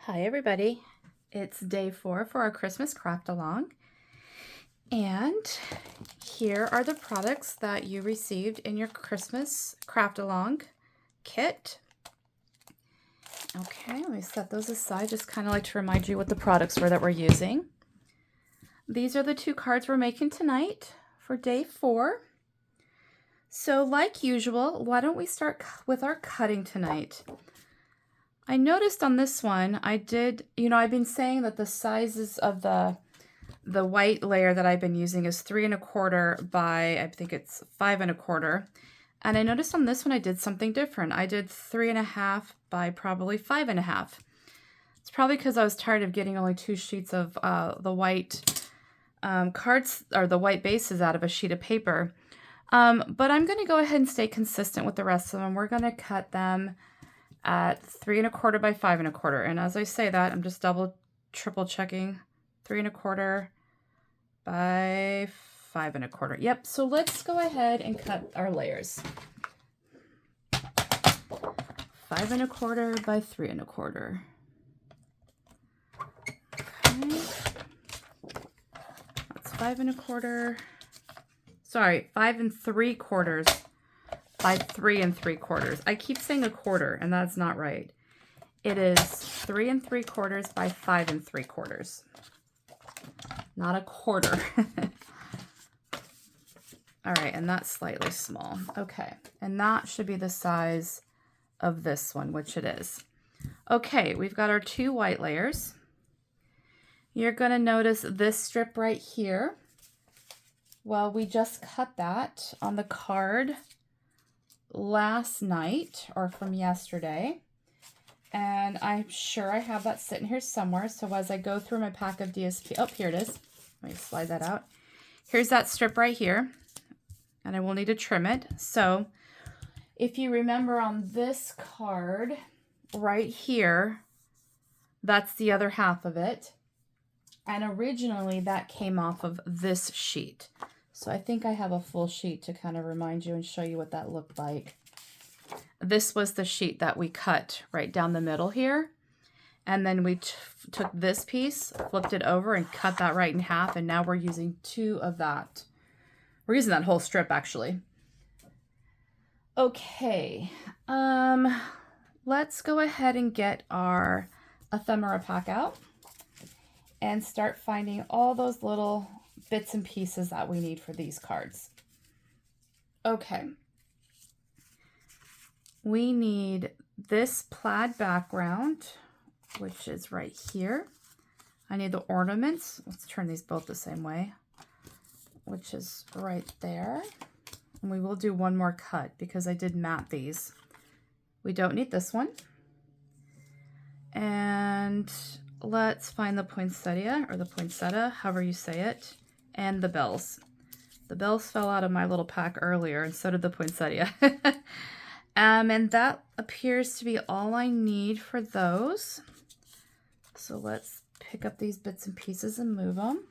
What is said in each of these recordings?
Hi everybody, it's day 4 for our Christmas craft along, and here are the products that you received in your Christmas craft along kit. Okay, let me set those aside, just kind of like to remind you what the products were that we're using. These are the 2 cards we're making tonight for day 4. So like usual, why don't we start with our cutting tonight? I noticed on this one, I've been saying that the sizes of the white layer that I've been using is 3 1/4 by, I think it's 5 1/4. And I noticed on this one, I did something different. I did 3 1/2 by probably 5 1/2. It's probably because I was tired of getting only 2 sheets of the white cards, or the white bases out of a sheet of paper. But I'm going to go ahead and stay consistent with the rest of them. We're going to cut them at 3 1/4 by 5 1/4. And as I say that, I'm just triple checking. 3 1/4 by 5 1/4. Yep, so let's go ahead and cut our layers. 5 1/4 by 3 1/4. Okay. That's 5 1/4. Sorry, 5 3/4 by 3 3/4. I keep saying 1/4, and that's not right. It is 3 3/4 by 5 3/4. Not a quarter. All right, and that's slightly small. Okay, and that should be the size of this one, which it is. Okay, we've got our 2 white layers. You're going to notice this strip right here. Well, we just cut that on the card last night, or from yesterday, and I'm sure I have that sitting here somewhere. So as I go through my pack of DSP, oh, here it is. Let me slide that out. Here's that strip right here, and I will need to trim it. So if you remember on this card right here, that's the other half of it, and originally that came off of this sheet. So I think I have a full sheet to kind of remind you and show you what that looked like. This was the sheet that we cut right down the middle here. And then we took this piece, flipped it over, and cut that right in half. And now we're using 2 of that. We're using that whole strip, actually. Okay. Let's go ahead and get our ephemera pack out and start finding all those little bits and pieces that we need for these cards. Okay. We need this plaid background, which is right here. I need the ornaments. Let's turn these both the same way, which is right there. And we will do one more cut because I did mat these. We don't need this one. And let's find the poinsettia, or the poinsettia, however you say it, and the bells. The bells fell out of my little pack earlier, and so did the poinsettia. And that appears to be all I need for those. So let's pick up these bits and pieces and move them.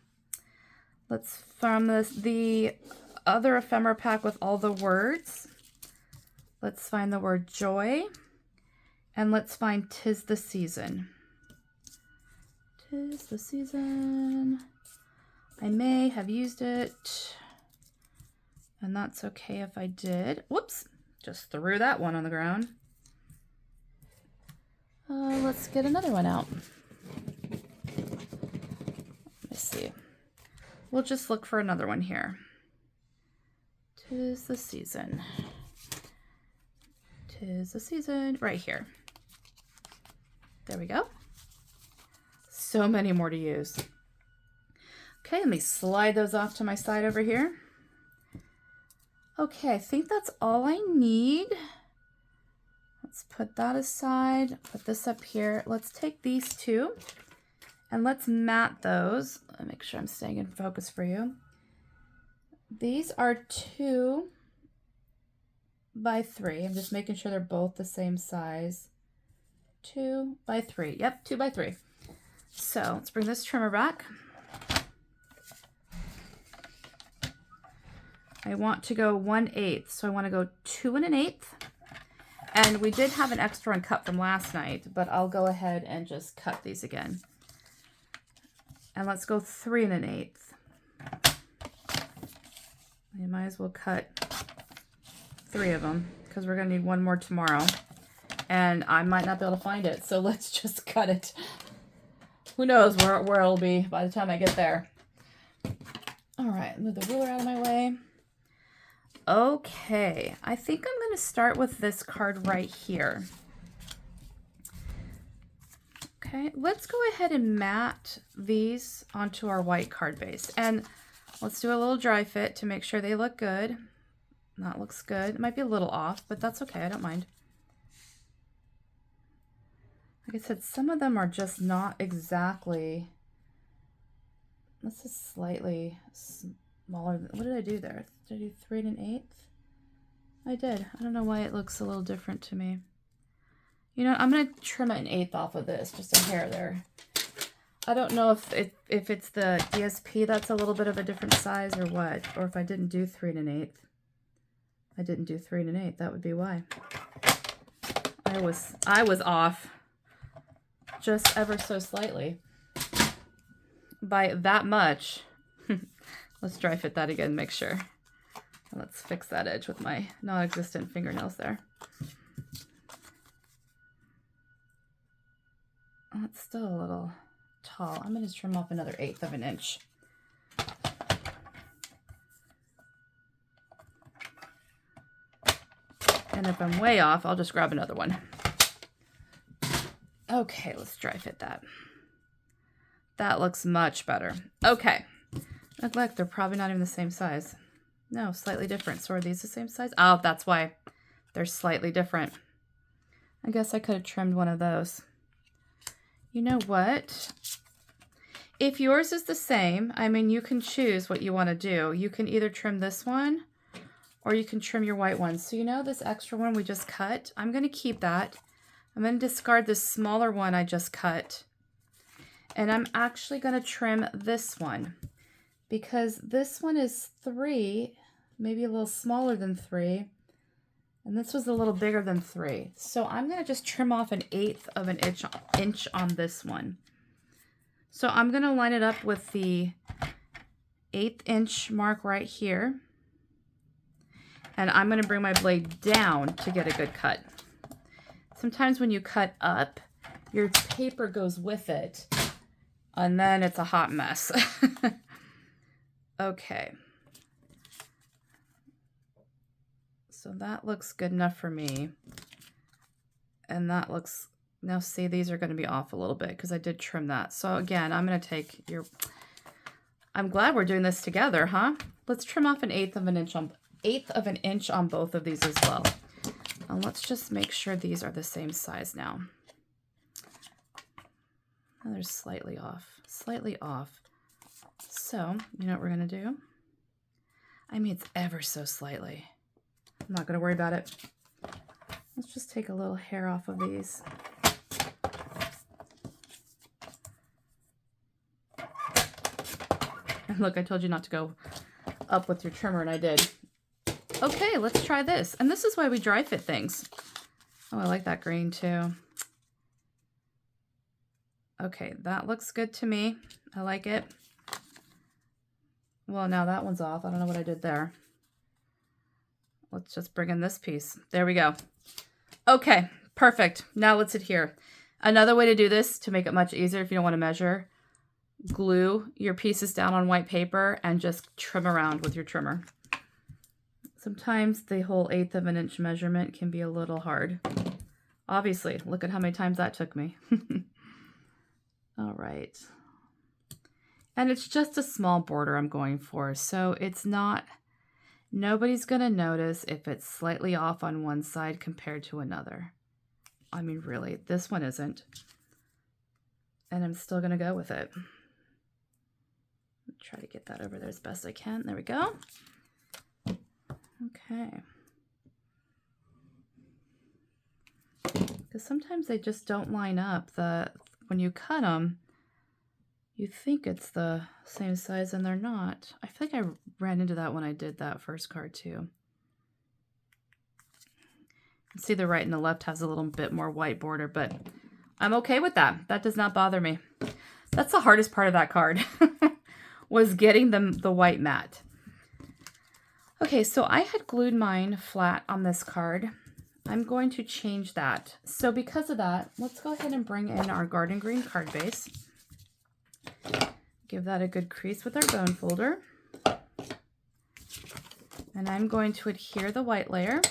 Let's from the other ephemera pack with all the words. Let's find the word joy, and let's find 'tis the season. 'Tis the season. I may have used it, and that's okay if I did. Whoops, just threw that one on the ground. Let's get another one out. Let's see. We'll just look for another one here. 'Tis the season. 'Tis the season. Right here. There we go. So many more to use. Okay, let me slide those off to my side over here. Okay, I think that's all I need. Let's put that aside, put this up here. Let's take these 2 and let's mat those. Let me make sure I'm staying in focus for you. These are 2 by 3. I'm just making sure they're both the same size. 2 by 3. Yep, 2 by 3. So let's bring this trimmer back. I want to go 1/8, so I want to go 2 1/8. And we did have an extra one cut from last night, but I'll go ahead and just cut these again. And let's go 3 1/8. You might as well cut 3 of them because we're going to need one more tomorrow. And I might not be able to find it, so let's just cut it. Who knows where it'll be by the time I get there. All right, move the ruler out of my way. Okay, I think I'm going to start with this card right here. Okay, let's go ahead and mat these onto our white card base. And let's do a little dry fit to make sure they look good. That looks good. It might be a little off, but that's okay. I don't mind. Like I said, some of them are just not exactly... This is slightly smaller. What did I do there? Did I do 3 1/8? I did. I don't know why it looks a little different to me. You know, I'm going to trim an 1/8 off of this, just a hair there. I don't know if it's the DSP that's a little bit of a different size or what, or if I didn't do 3 1/8. I didn't do 3 1/8. That would be why. I was off just ever so slightly by that much. Let's dry fit that again, make sure. Let's fix that edge with my non-existent fingernails there. Oh, it's still a little tall. I'm going to trim off another 1/8 of an inch. And if I'm way off, I'll just grab another one. Okay, let's dry fit that. That looks much better. Okay. Look, they're probably not even the same size. No, slightly different. So are these the same size? Oh, that's why they're slightly different. I guess I could have trimmed one of those. You know what? If yours is the same, I mean, you can choose what you want to do. You can either trim this one or you can trim your white one. So you know this extra one we just cut? I'm going to keep that. I'm going to discard this smaller one I just cut. And I'm actually going to trim this one because this one is 3, maybe a little smaller than 3. And this was a little bigger than 3. So I'm going to just trim off an 1/8 of an inch on this one. So I'm going to line it up with the 1/8 inch mark right here. And I'm going to bring my blade down to get a good cut. Sometimes when you cut up, your paper goes with it. And then it's a hot mess. Okay. So that looks good enough for me. And that looks, now see, these are going to be off a little bit because I did trim that. So again, I'm going to take your, I'm glad we're doing this together, huh? Let's trim off an 1/8 of an inch on both of these as well. And let's just make sure these are the same size now. Oh, they're slightly off, slightly off. So, you know what we're going to do? I mean, it's ever so slightly. I'm not going to worry about it. Let's just take a little hair off of these. And look, I told you not to go up with your trimmer, and I did. Okay, let's try this. And this is why we dry fit things. Oh, I like that green too. Okay, that looks good to me. I like it. Well, now that one's off. I don't know what I did there. Let's just bring in this piece. There we go. Okay, perfect. Now let's adhere. Another way to do this to make it much easier if you don't want to measure, glue your pieces down on white paper and just trim around with your trimmer. Sometimes the whole 1/8 of an inch measurement can be a little hard. Obviously, look at how many times that took me. All right. And it's just a small border I'm going for, so it's not, nobody's going to notice if it's slightly off on one side compared to another. I mean, really, this one isn't. And I'm still going to go with it. Try to get that over there as best I can. There we go. Okay. Because sometimes they just don't line up. When you cut them, you think it's the same size and they're not. I feel like I ran into that when I did that first card too. See, the right and the left has a little bit more white border, but I'm okay with that. That does not bother me. That's the hardest part of that card, was getting the white mat. Okay, so I had glued mine flat on this card. I'm going to change that. So because of that, let's go ahead and bring in our garden green card base. Give that a good crease with our bone folder. And I'm going to adhere the white layer.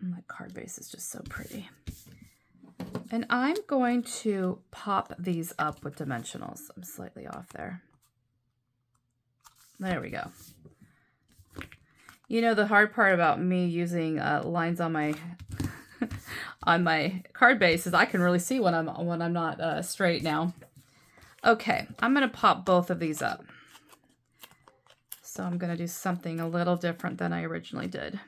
And that card base is just so pretty. And I'm going to pop these up with dimensionals. I'm slightly off there. There we go. You know, the hard part about me using lines on my on my card base is I can really see when I'm not straight now. Okay, I'm gonna pop both of these up. So I'm gonna do something a little different than I originally did.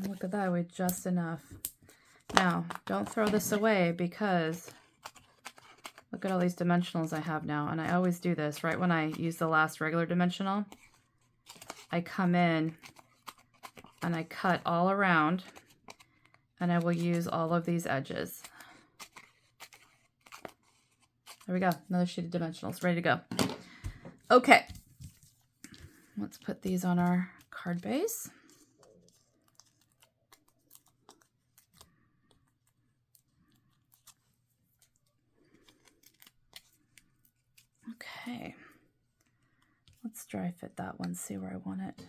Look at that, we just enough. Now, don't throw this away because look at all these dimensionals I have now. And I always do this, right when I use the last regular dimensional, I come in and I cut all around and I will use all of these edges. There we go, another sheet of dimensionals, ready to go. Okay, let's put these on our card base. Okay, let's dry fit that one, see where I want it.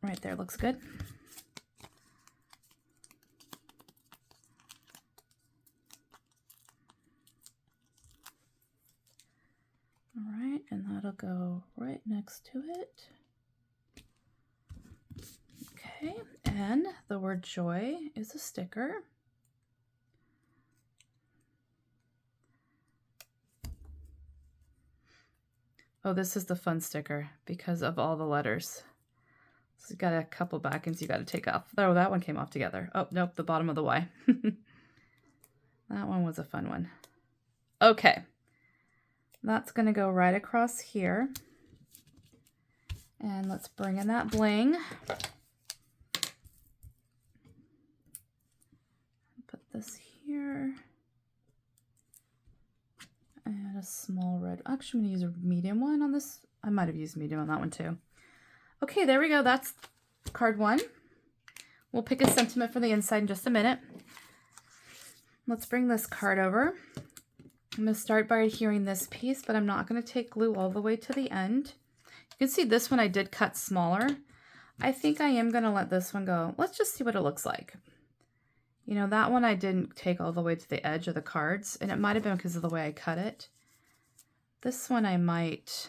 Right there, looks good. All right, and that'll go right next to it. Okay, and the word joy is a sticker. Oh, this is the fun sticker because of all the letters. So you've got a couple backings you got to take off. Oh, that one came off together. Oh, nope, the bottom of the Y. That one was a fun one. Okay, that's going to go right across here. And let's bring in that bling. Put this here. And a small red. Actually, I'm going to use a medium one on this. I might have used medium on that one too. Okay, there we go. That's card one. We'll pick a sentiment for the inside in just a minute. Let's bring this card over. I'm going to start by adhering this piece, but I'm not going to take glue all the way to the end. You can see this one I did cut smaller. I think I am going to let this one go. Let's just see what it looks like. You know, that one I didn't take all the way to the edge of the cards, and it might have been because of the way I cut it. This one I might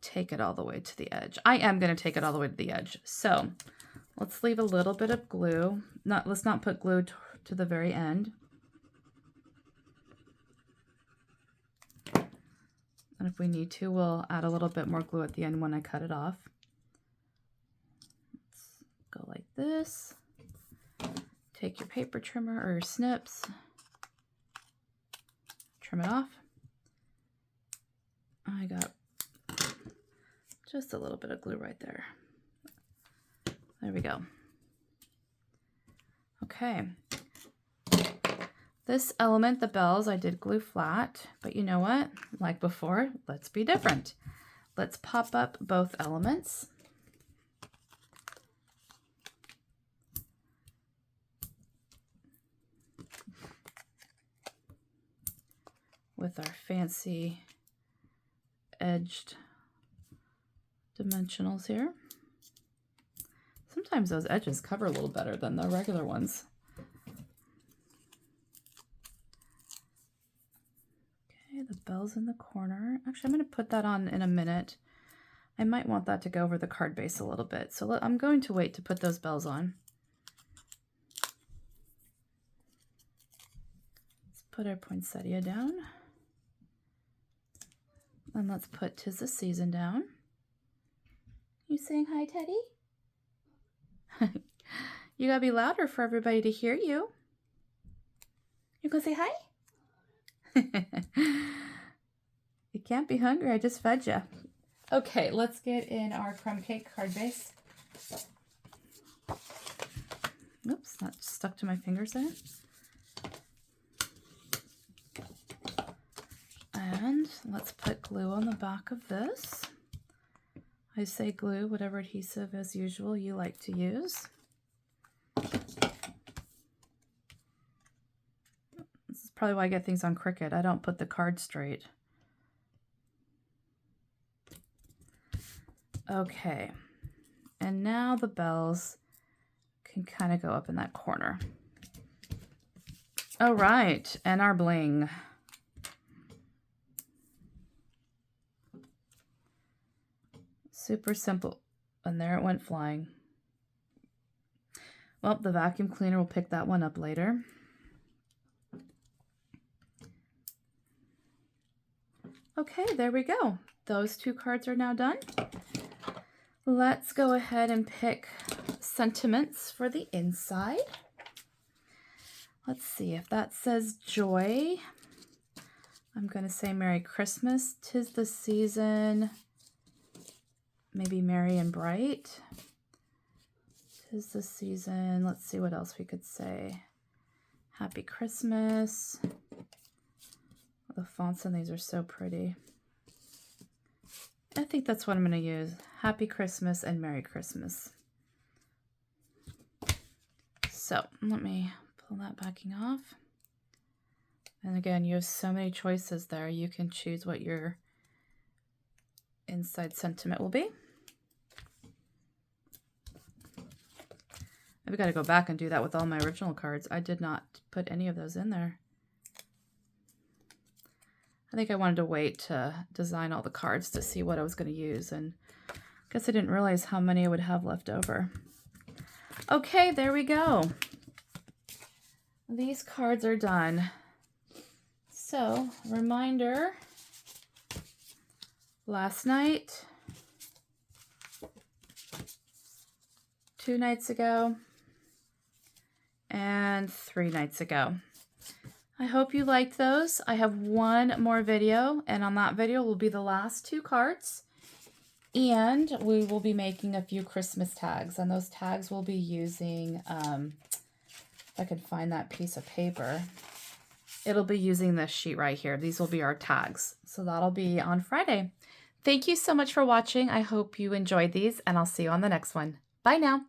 take it all the way to the edge. I am going to take it all the way to the edge. So let's leave a little bit of glue. Let's not put glue to the very end. And if we need to, we'll add a little bit more glue at the end when I cut it off. Let's go like this. Take your paper trimmer or your snips, trim it off. I got just a little bit of glue right there. There we go. Okay. This element, the bells, I did glue flat, but you know what? Like before, let's be different. Let's pop up both elements. With our fancy edged dimensionals here. Sometimes those edges cover a little better than the regular ones. Okay, the bells in the corner. Actually, I'm going to put that on in a minute. I might want that to go over the card base a little bit. So I'm going to wait to put those bells on. Let's put our poinsettia down. And let's put 'Tis the Season down. You saying hi, Teddy? You gotta be louder for everybody to hear you. You gonna say hi? You can't be hungry, I just fed you. Okay, let's get in our crumb cake card base. Oops, that stuck to my fingers there. And let's put glue on the back of this. I say glue, whatever adhesive as usual you like to use. This is probably why I get things on crooked. I don't put the card straight. Okay, and now the bells can kind of go up in that corner. All right, and our bling. Super simple. And there it went flying. Well, the vacuum cleaner will pick that one up later. Okay, there we go. Those two cards are now done. Let's go ahead and pick sentiments for the inside. Let's see if that says joy. I'm going to say Merry Christmas, 'Tis the Season, maybe Merry and Bright. 'Tis the Season. Let's see what else we could say. Happy Christmas. The fonts on these are so pretty. I think that's what I'm going to use. Happy Christmas and Merry Christmas. So let me pull that backing off. And again, you have so many choices there. You can choose what your inside sentiment will be. I've got to go back and do that with all my original cards. I did not put any of those in there. I think I wanted to wait to design all the cards to see what I was going to use, and I guess I didn't realize how many I would have left over. Okay, there we go. These cards are done. So, reminder, last night, 2 nights ago, and 3 nights ago. I hope you liked those. I have one more video, and on that video will be the last 2 cards. And we will be making a few Christmas tags, and those tags will be using, if I can find that piece of paper, it'll be using this sheet right here. These will be our tags. So that'll be on Friday. Thank you so much for watching. I hope you enjoyed these, and I'll see you on the next one. Bye now.